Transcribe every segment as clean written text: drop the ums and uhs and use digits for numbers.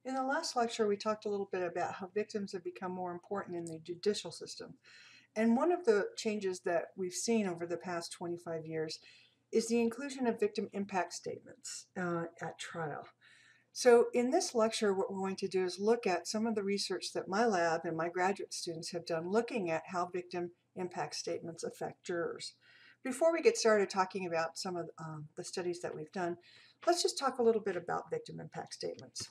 In the last lecture, we talked a little bit about how victims have become more important in the judicial system. And one of the changes that we've seen over the past 25 years is the inclusion of victim impact statements at trial. So in this lecture, what we're going to do is look at some of the research that my lab and my graduate students have done looking at how victim impact statements affect jurors. Before we get started talking about some of the studies that we've done, let's just talk a little bit about victim impact statements.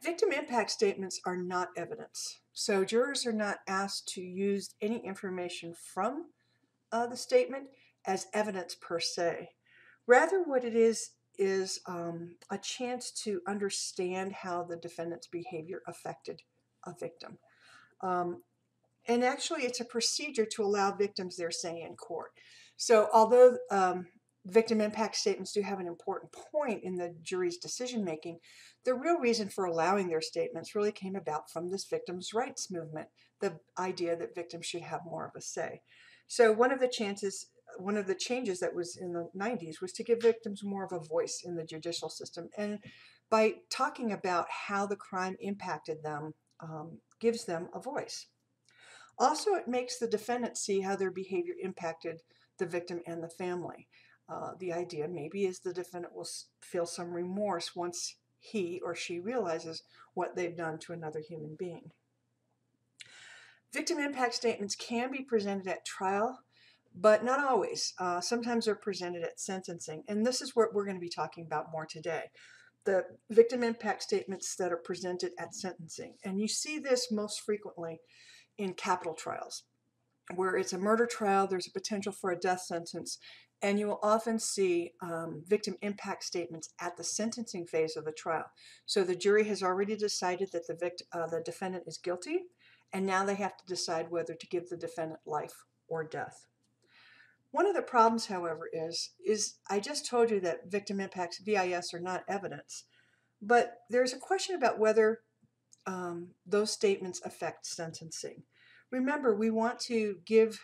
Victim impact statements are not evidence. So jurors are not asked to use any information from the statement as evidence per se. Rather, what it is a chance to understand how the defendant's behavior affected a victim. Um, and actually, it's a procedure to allow victims their say in court. So although victim impact statements do have an important point in the jury's decision making, the real reason for allowing their statements really came about from this victims' rights movement, the idea that victims should have more of a say. So one of the changes that was in the 90s was to give victims more of a voice in the judicial system. And by talking about how the crime impacted them, gives them a voice. Also, it makes the defendant see how their behavior impacted the victim and the family. The idea maybe is the defendant will feel some remorse once he or she realizes what they've done to another human being. Victim impact statements can be presented at trial, but not always. Sometimes they're presented at sentencing, and this is what we're going to be talking about more today. The victim impact statements that are presented at sentencing. And you see this most frequently in capital trials, where it's a murder trial, there's a potential for a death sentence, and you will often see victim impact statements at the sentencing phase of the trial. So the jury has already decided that the defendant is guilty, and now they have to decide whether to give the defendant life or death. One of the problems, however, is I just told you that victim impacts, VIS, are not evidence, but there's a question about whether those statements affect sentencing. Remember, we want to give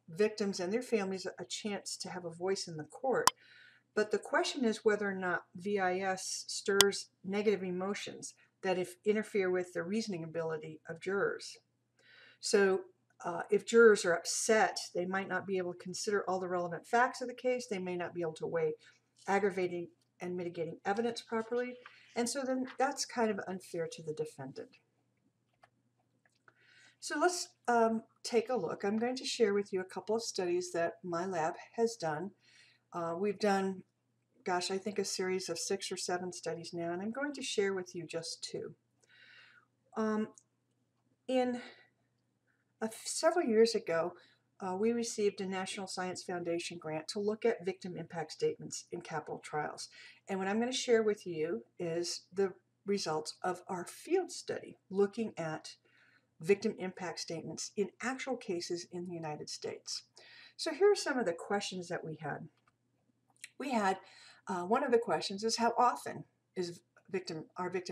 victims and their families a chance to have a voice in the court, but the question is whether or not VIS stirs negative emotions that interfere with the reasoning ability of jurors. So if jurors are upset, they might not be able to consider all the relevant facts of the case. They may not be able to weigh aggravating and mitigating evidence properly. And so then that's kind of unfair to the defendant. So let's take a look. I'm going to share with you a couple of studies that my lab has done. We've done, gosh, I think a series of 6 or 7 studies now, and I'm going to share with you just 2. Several years ago, we received a National Science Foundation grant to look at victim impact statements in capital trials. And what I'm going to share with you is the results of our field study looking at victim impact statements in actual cases in the United States. So here are some of the questions that we had. One of the questions is how often is victim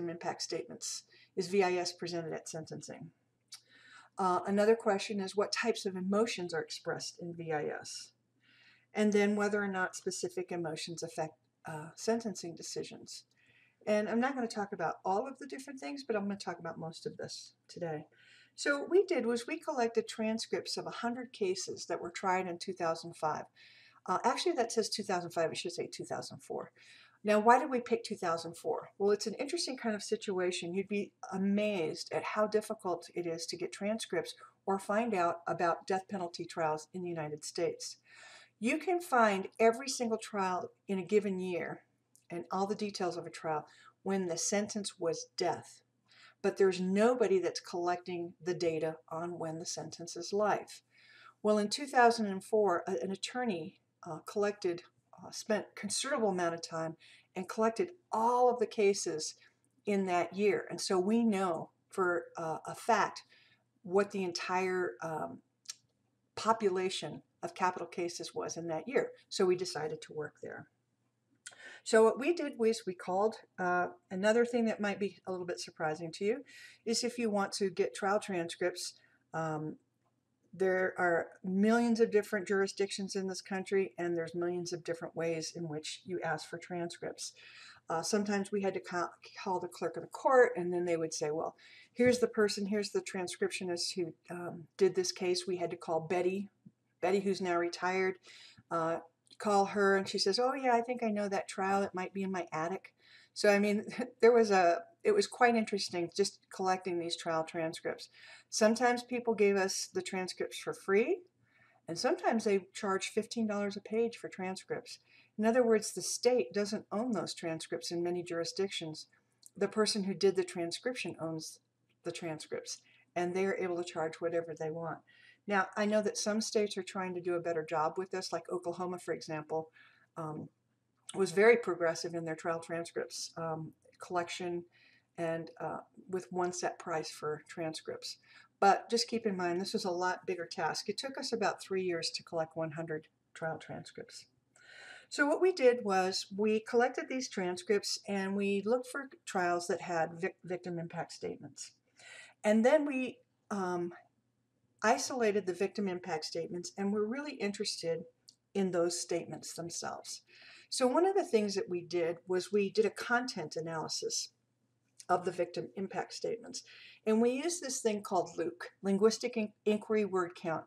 impact statements, is VIS presented at sentencing? Another question is what types of emotions are expressed in VIS? And then whether or not specific emotions affect sentencing decisions. And I'm not going to talk about all of the different things, but I'm going to talk about most of this today. So what we did was we collected transcripts of 100 cases that were tried in 2005. Actually, that says 2005. It should say 2004. Now, why did we pick 2004? Well, it's an interesting kind of situation. You'd be amazed at how difficult it is to get transcripts or find out about death penalty trials in the United States. You can find every single trial in a given year and all the details of a trial when the sentence was death. But there's nobody that's collecting the data on when the sentence is life. Well, in 2004, an attorney spent considerable amount of time and collected all of the cases in that year. And so we know for a fact what the entire population of capital cases was in that year. So we decided to work there. So what we did was we called, another thing that might be a little bit surprising to you is if you want to get trial transcripts, there are millions of different jurisdictions in this country, and there's millions of different ways in which you ask for transcripts. Sometimes we had to call the clerk of the court, and then they would say, well, here's the person, here's the transcriptionist who did this case. We had to call Betty, who's now retired, call her, and she says, oh yeah, I think I know that trial. It might be in my attic. So I mean, it was quite interesting just collecting these trial transcripts. Sometimes people gave us the transcripts for free, and sometimes they charged $15 a page for transcripts. In other words, the state doesn't own those transcripts in many jurisdictions. The person who did the transcription owns the transcripts, and they are able to charge whatever they want. Now, I know that some states are trying to do a better job with this, like Oklahoma, for example, was very progressive in their trial transcripts collection, and with one set price for transcripts. But just keep in mind, this was a lot bigger task. It took us about 3 years to collect 100 trial transcripts. So what we did was we collected these transcripts and we looked for trials that had victim impact statements. And then we isolated the victim impact statements, and we're really interested in those statements themselves. So one of the things that we did was we did a content analysis of the victim impact statements. And we used this thing called LIWC, Linguistic Inquiry Word Count.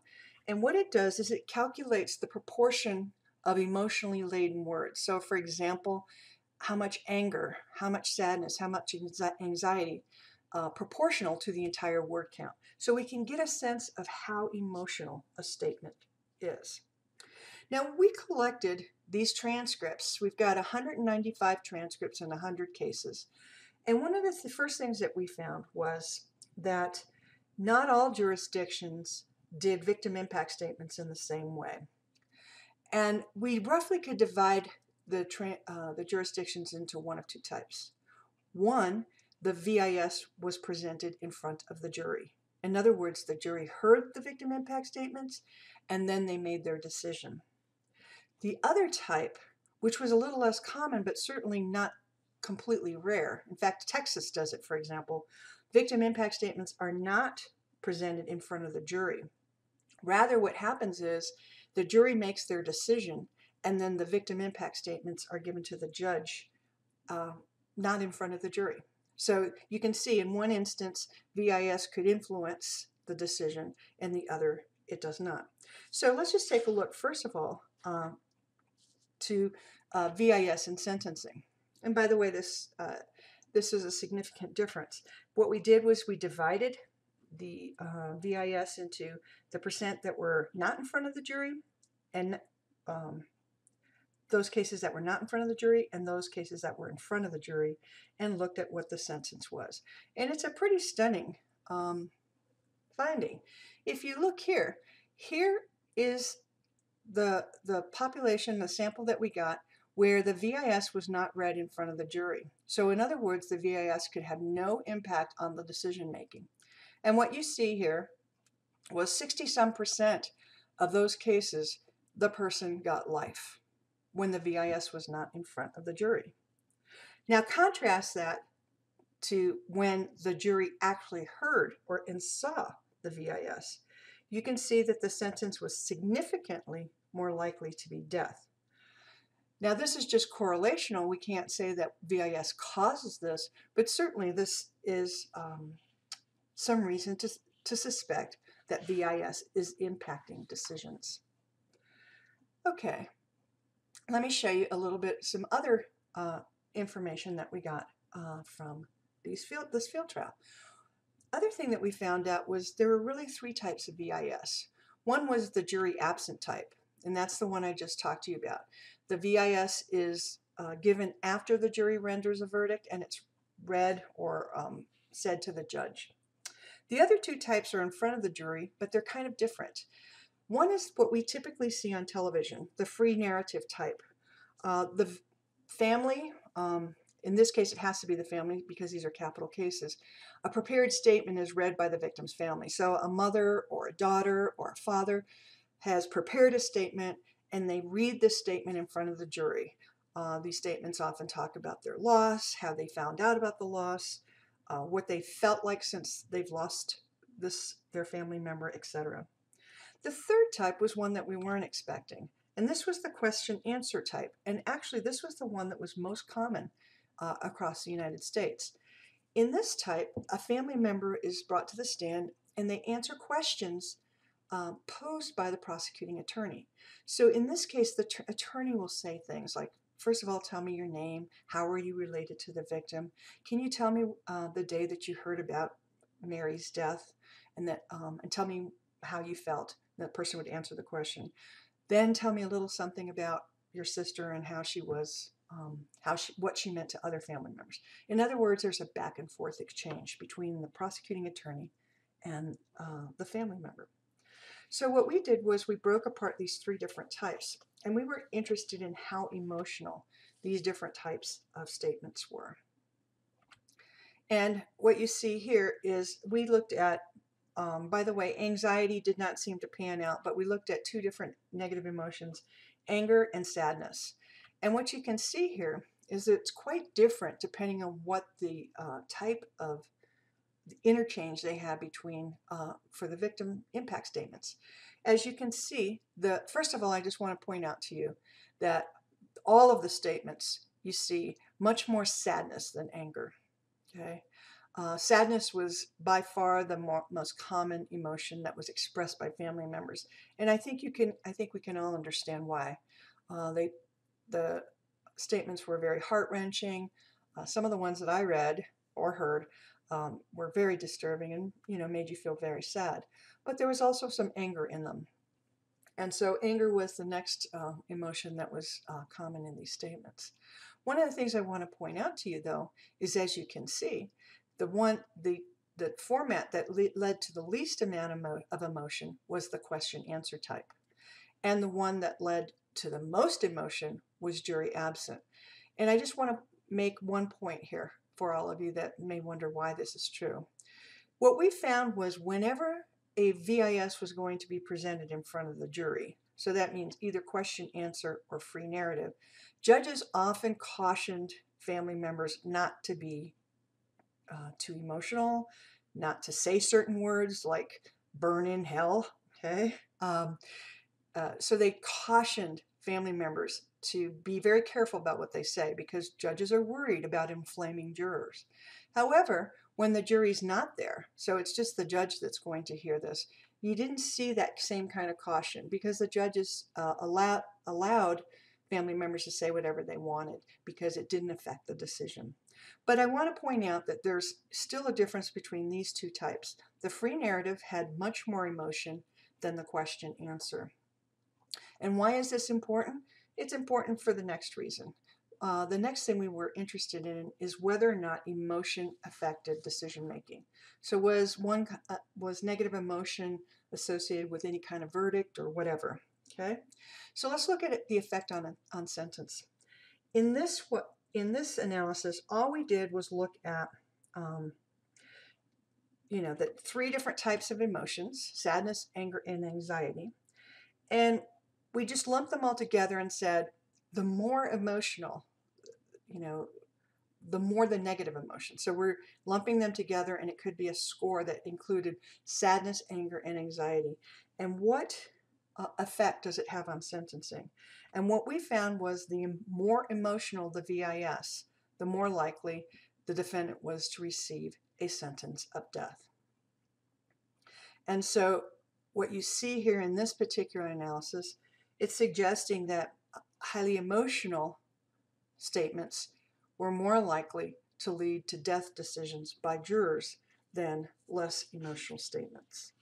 And what it does is it calculates the proportion of emotionally laden words. So for example, how much anger, how much sadness, how much anxiety, proportional to the entire word count. So we can get a sense of how emotional a statement is. Now we collected these transcripts. We've got 195 transcripts in 100 cases. And one of the first things that we found was that not all jurisdictions did victim impact statements in the same way. And we roughly could divide the jurisdictions into one of two types. One, the VIS was presented in front of the jury. In other words, the jury heard the victim impact statements and then they made their decision. The other type, which was a little less common but certainly not completely rare, in fact Texas does it, for example, victim impact statements are not presented in front of the jury. Rather, what happens is the jury makes their decision and then the victim impact statements are given to the judge, not in front of the jury. So you can see in one instance, VIS could influence the decision, and the other, it does not. So let's just take a look, first of all, to VIS in sentencing. And by the way, this is a significant difference. What we did was we divided the VIS into the percent that were not in front of the jury, and those cases that were not in front of the jury and those cases that were in front of the jury, and looked at what the sentence was. And it's a pretty stunning finding. If you look here, here is the population, the sample that we got, where the VIS was not read in front of the jury. So in other words, the VIS could have no impact on the decision making. And what you see here was 60-some% of those cases, the person got life when the VIS was not in front of the jury. Now contrast that to when the jury actually heard and saw the VIS. You can see that the sentence was significantly more likely to be death. Now this is just correlational. We can't say that VIS causes this, but certainly this is some reason to suspect that VIS is impacting decisions. Okay, let me show you a little bit, some other information that we got from this field trial. Other thing that we found out was there were really 3 types of VIS. One was the jury absent type, and that's the one I just talked to you about. The VIS is given after the jury renders a verdict, and it's read or said to the judge. The other 2 types are in front of the jury, but they're kind of different. One is what we typically see on television, the free narrative type. The family, in this case it has to be the family because these are capital cases, a prepared statement is read by the victim's family. So a mother or a daughter or a father has prepared a statement and they read this statement in front of the jury. These statements often talk about their loss, how they found out about the loss, what they felt like since they've lost their family member, etc. The third type was one that we weren't expecting, and this was the question answer type, and actually this was the one that was most common across the United States. In this type, a family member is brought to the stand and they answer questions posed by the prosecuting attorney. So in this case, the attorney will say things like, first of all, tell me your name. How are you related to the victim? Can you tell me the day that you heard about Mary's death, and tell me how you felt? The person would answer the question. Then tell me a little something about your sister and how she was, what she meant to other family members. In other words, there's a back and forth exchange between the prosecuting attorney and the family member. So what we did was we broke apart these three different types, and we were interested in how emotional these different types of statements were. And what you see here is we looked at, by the way, anxiety did not seem to pan out, but we looked at two different negative emotions, anger and sadness. And what you can see here is it's quite different depending on what the type of interchange they have between for the victim impact statements. As you can see, first of all, I just want to point out to you that all of the statements you see much more sadness than anger. Okay, sadness was by far the most common emotion that was expressed by family members, and I think we can all understand why. The statements were very heart-wrenching. Some of the ones that I read or heard were very disturbing and made you feel very sad. But there was also some anger in them. And so anger was the next emotion that was common in these statements. One of the things I want to point out to you, though, is as you can see, the format that led to the least amount of emotion was the question-answer type. And the one that led to the most emotion was jury absent. And I just want to make one point here for all of you that may wonder why this is true. What we found was whenever a VIS was going to be presented in front of the jury, so that means either question, answer, or free narrative, judges often cautioned family members not to be too emotional, not to say certain words like burn in hell, okay? So they cautioned family members to be very careful about what they say because judges are worried about inflaming jurors. However, when the jury's not there, so it's just the judge that's going to hear this, you didn't see that same kind of caution because the judges allowed family members to say whatever they wanted because it didn't affect the decision. But I want to point out that there's still a difference between these two types. The free narrative had much more emotion than the question answer. And why is this important? It's important for the next reason. The next thing we were interested in is whether or not emotion affected decision making. So was negative emotion associated with any kind of verdict or whatever? Okay, so let's look at the effect on sentence. In this analysis, all we did was look at the three different types of emotions: sadness, anger, and anxiety, and we just lumped them all together and said the more emotional, the more the negative emotion. So we're lumping them together, and it could be a score that included sadness, anger, and anxiety. And what effect does it have on sentencing? And what we found was the more emotional the VIS, the more likely the defendant was to receive a sentence of death. And so what you see here in this particular analysis, it's suggesting that highly emotional statements were more likely to lead to death decisions by jurors than less emotional statements.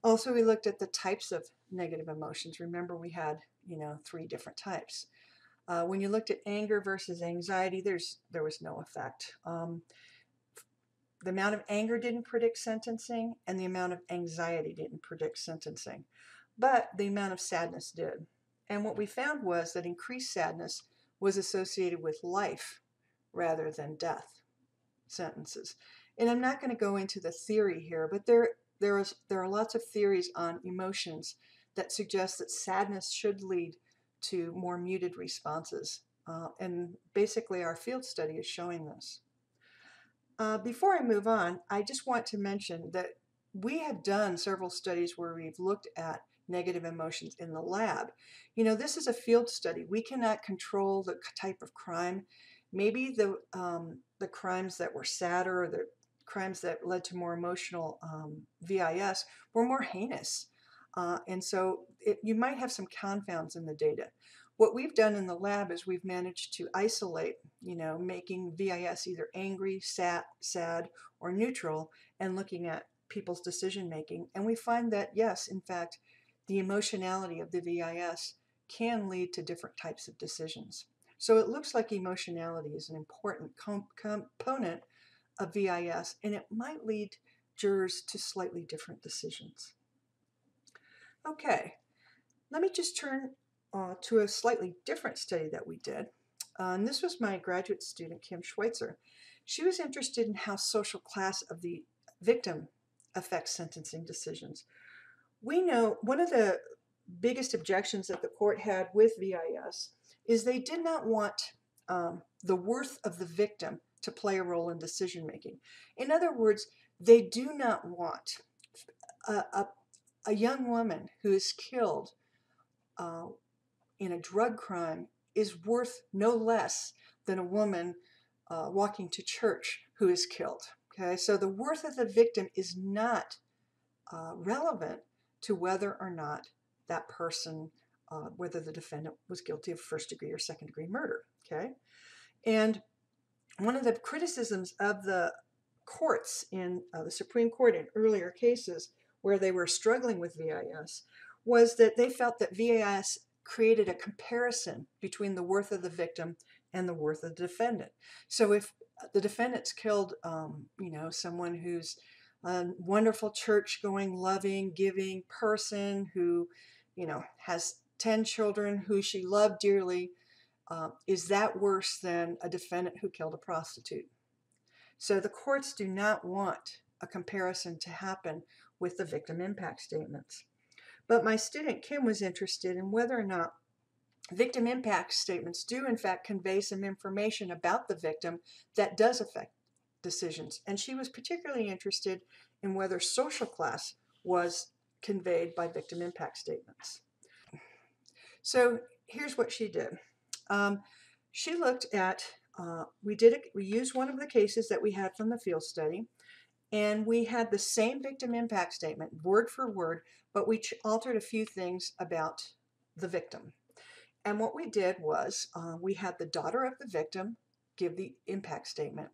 Also, we looked at the types of negative emotions. Remember, we had, three different types. When you looked at anger versus anxiety, there was no effect. The amount of anger didn't predict sentencing, and the amount of anxiety didn't predict sentencing. But the amount of sadness did. And what we found was that increased sadness was associated with life rather than death sentences. And I'm not going to go into the theory here, but there are lots of theories on emotions that suggest that sadness should lead to more muted responses. And basically our field study is showing this. Before I move on, I just want to mention that we have done several studies where we've looked at negative emotions in the lab. You know, this is a field study. We cannot control the type of crime. Maybe the crimes that were sadder, or the crimes that led to more emotional VIS were more heinous. And so you might have some confounds in the data. What we've done in the lab is we've managed to isolate, you know, making VIS either angry, sad, or neutral, and looking at people's decision making. And we find that, yes, in fact, the emotionality of the VIS can lead to different types of decisions. So it looks like emotionality is an important component of VIS, and it might lead jurors to slightly different decisions. Okay, let me just turn to a slightly different study that we did. And this was my graduate student, Kim Schweitzer. She was interested in how social class of the victim affects sentencing decisions. We know one of the biggest objections that the court had with VIS is they did not want the worth of the victim to play a role in decision making. In other words, they do not want a young woman who is killed in a drug crime is worth no less than a woman walking to church who is killed. Okay, so the worth of the victim is not relevant to whether or not that person, whether the defendant was guilty of first-degree or second-degree murder. Okay, and one of the criticisms of the courts in the Supreme Court in earlier cases where they were struggling with VIS was that they felt that VIS created a comparison between the worth of the victim and the worth of the defendant. So if the defendant's killed, you know, someone who's a wonderful church-going, loving, giving person who, you know, has 10 children who she loved dearly, is that worse than a defendant who killed a prostitute? So the courts do not want a comparison to happen with the victim impact statements. But my student Kim was interested in whether or not victim impact statements do in fact convey some information about the victim that does affect decisions. And she was particularly interested in whether social class was conveyed by victim impact statements. So here's what she did. She looked at, we used one of the cases that we had from the field study, and we had the same victim impact statement, word for word, but we altered a few things about the victim. And what we did was we had the daughter of the victim give the impact statement.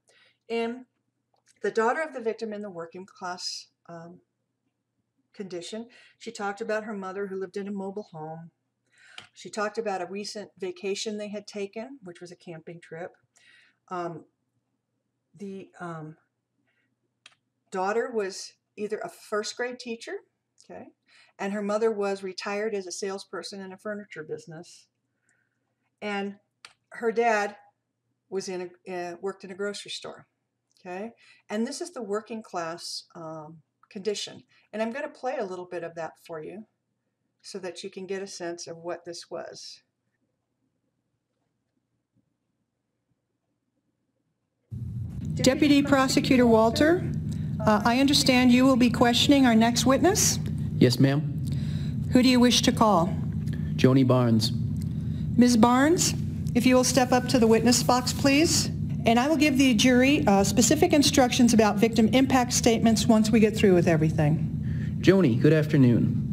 And the daughter of the victim in the working class condition, she talked about her mother who lived in a mobile home. She talked about a recent vacation they had taken, which was a camping trip. The daughter was either a first-grade teacher, okay, and her mother was retired as a salesperson in a furniture business, and her dad was worked in a grocery store, okay, and this is the working class condition, and I'm going to play a little bit of that for you so that you can get a sense of what this was. Deputy Prosecutor Walter, I understand you will be questioning our next witness? Yes, ma'am. Who do you wish to call? Joni Barnes. Ms. Barnes, if you will step up to the witness box, please. And I will give the jury specific instructions about victim impact statements once we get through with everything. Joni, good afternoon.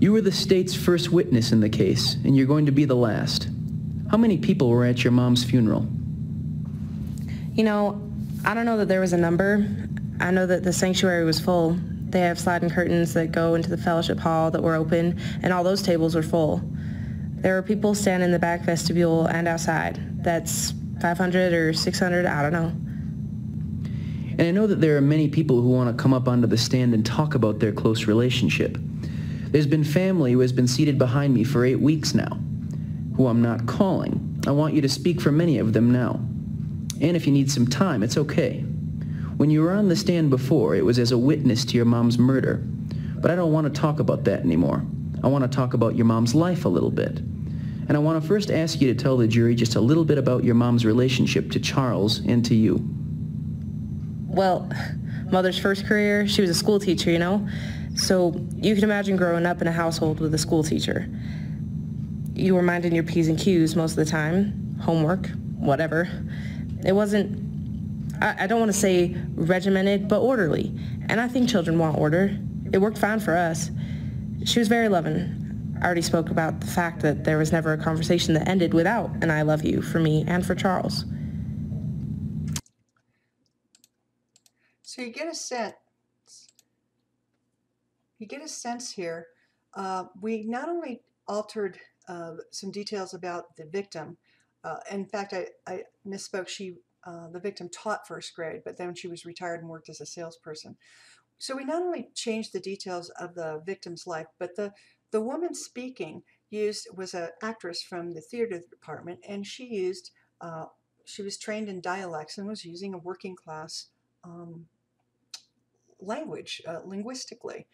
You were the state's first witness in the case, and you're going to be the last. How many people were at your mom's funeral? You know, I don't know that there was a number. I know that the sanctuary was full. They have sliding curtains that go into the fellowship hall that were open, and all those tables were full. There were people standing in the back vestibule and outside. That's 500 or 600, I don't know. And I know that there are many people who want to come up onto the stand and talk about their close relationship. There's been family who has been seated behind me for 8 weeks now, who I'm not calling. I want you to speak for many of them now. And if you need some time, it's okay. When you were on the stand before, it was as a witness to your mom's murder. But I don't want to talk about that anymore. I want to talk about your mom's life a little bit. And I want to first ask you to tell the jury just a little bit about your mom's relationship to Charles and to you. Well, Mother's first career, she was a school teacher, you know. So you can imagine growing up in a household with a school teacher. You were minding your P's and Q's most of the time, homework, whatever. It wasn't, I don't want to say regimented, but orderly. And I think children want order. It worked fine for us. She was very loving. I already spoke about the fact that there was never a conversation that ended without an I love you for me and for Charles. So you get a sense here. We not only altered some details about the victim. In fact, I misspoke. The victim taught first grade, but then she was retired and worked as a salesperson. So we not only changed the details of the victim's life, but the woman speaking was an actress from the theater department, and she was trained in dialects and was using a working class language linguistically.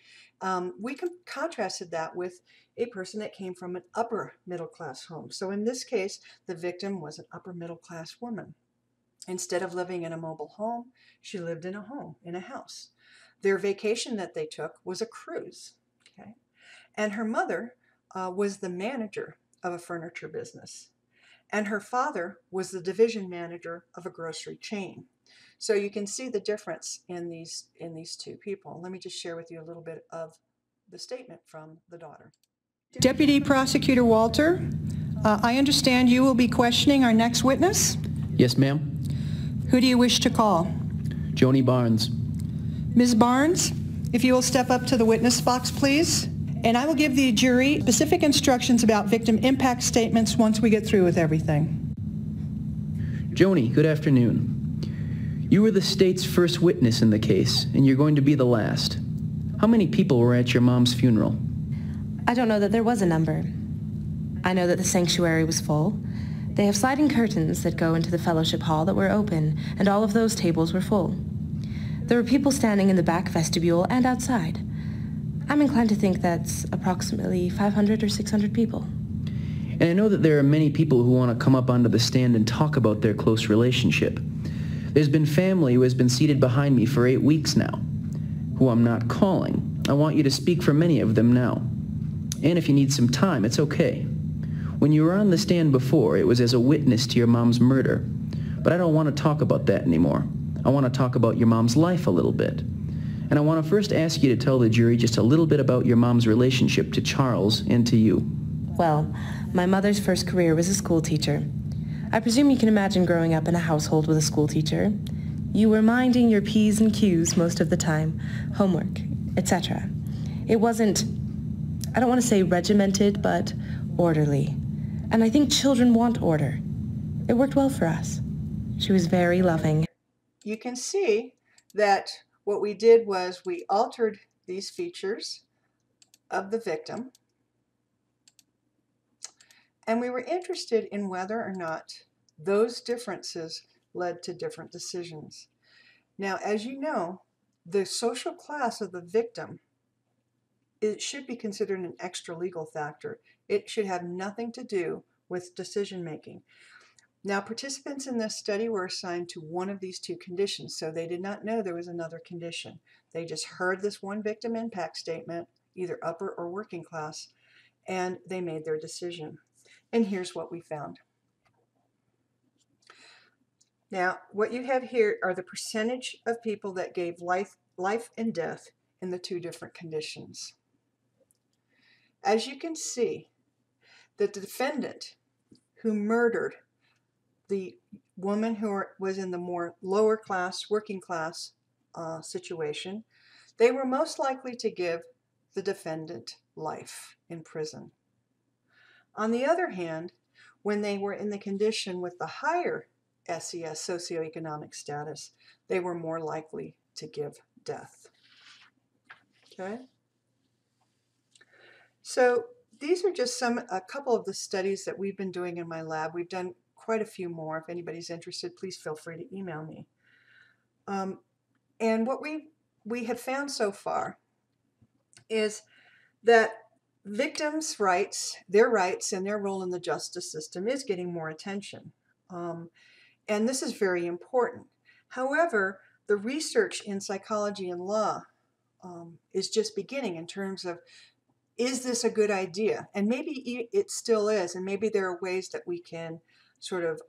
We contrasted that with a person that came from an upper middle class home. So in this case, the victim was an upper middle class woman. Instead of living in a mobile home, she lived in a home, in a house. Their vacation that they took was a cruise. Okay? And her mother was the manager of a furniture business. And her father was the division manager of a grocery chain. So you can see the difference in these two people. Let me just share with you a little bit of the statement from the daughter. Deputy Prosecutor Walter, I understand you will be questioning our next witness. Yes, ma'am. Who do you wish to call? Joni Barnes. Ms. Barnes, if you will step up to the witness box, please. And I will give the jury specific instructions about victim impact statements once we get through with everything. Joni, good afternoon. You were the state's first witness in the case, and you're going to be the last. How many people were at your mom's funeral? I don't know that there was a number. I know that the sanctuary was full. They have sliding curtains that go into the fellowship hall that were open, and all of those tables were full. There were people standing in the back vestibule and outside. I'm inclined to think that's approximately 500 or 600 people. And I know that there are many people who want to come up onto the stand and talk about their close relationship. There's been family who has been seated behind me for 8 weeks now, who I'm not calling. I want you to speak for many of them now. And if you need some time, it's okay. When you were on the stand before, it was as a witness to your mom's murder. But I don't want to talk about that anymore. I want to talk about your mom's life a little bit. And I want to first ask you to tell the jury just a little bit about your mom's relationship to Charles and to you. Well, my mother's first career was a school teacher. I presume you can imagine growing up in a household with a school teacher. You were minding your P's and Q's most of the time, homework, etc. It wasn't, I don't want to say regimented, but orderly. And I think children want order. It worked well for us. She was very loving. You can see that what we did was we altered these features of the victim, and we were interested in whether or not those differences led to different decisions. Now, as you know, the social class of the victim, it should be considered an extra legal factor. It should have nothing to do with decision making. Now, participants in this study were assigned to one of these two conditions, so they did not know there was another condition. They just heard this one victim impact statement, either upper or working class, and they made their decision. And here's what we found. Now, what you have here are the percentage of people that gave life and death in the two different conditions. As you can see, the defendant who murdered the woman who was in the more lower class, working class situation, they were most likely to give the defendant life in prison. On the other hand, when they were in the condition with the higher SES, socioeconomic status, they were more likely to give death. Okay? So these are just a couple of the studies that we've been doing in my lab. We've done quite a few more. If anybody's interested, please feel free to email me. And what we have found so far is that victims' rights, their rights and their role in the justice system is getting more attention. And this is very important. However, the research in psychology and law is just beginning in terms of, is this a good idea? And maybe it still is, and maybe there are ways that we can sort of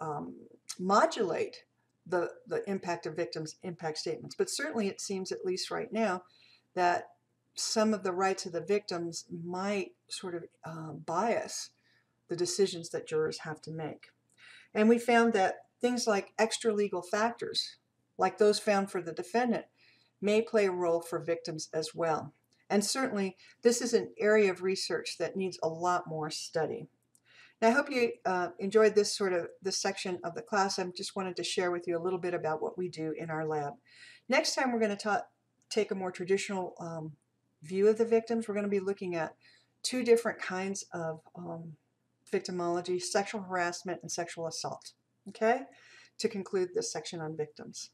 modulate the impact of victims' impact statements. But certainly it seems, at least right now, that some of the rights of the victims might sort of bias the decisions that jurors have to make. And we found that things like extra legal factors, like those found for the defendant, may play a role for victims as well. And certainly this is an area of research that needs a lot more study. Now, I hope you enjoyed this section of the class. I just wanted to share with you a little bit about what we do in our lab. Next time we're going to take a more traditional view of the victims. We're going to be looking at two different kinds of victimology: sexual harassment and sexual assault. Okay? To conclude this section on victims.